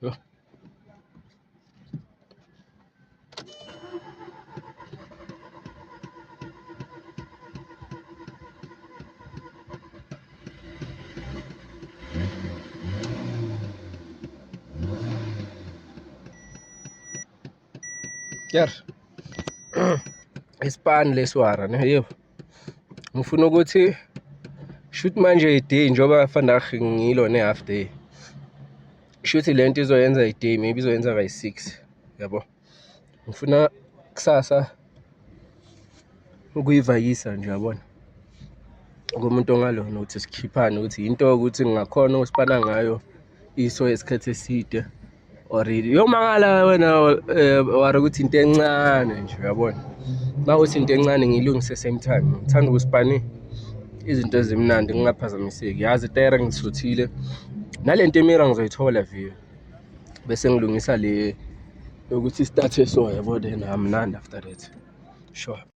Yo. Yar. Ispan leswara ne yebo. Ngifuna ukuthi shoot manje iday njoba fanele ngilo ne half day. Shoot lento izoyenza iday maybe izoyenza by 6 yabo. Ngifuna kusasa ukuyivayisa nje yabona. Kumuntu ongalona ukuthi sikhiphane ukuthi into ukuthi ngingakhona usipana ngayo iso esikhathi eside or yomangala wena wari ukuthi into encane nje uyabona. Mawuthi into encane ngilungise same time. Ngithanda ukusipani izinto ezimnandi ngingaphazamiseki. Yazi itayera ngisuthile. Nalento emira ngizoyithola view. Bese ngilungisa le ukuthi start so yabo then I'm none after that. Sure.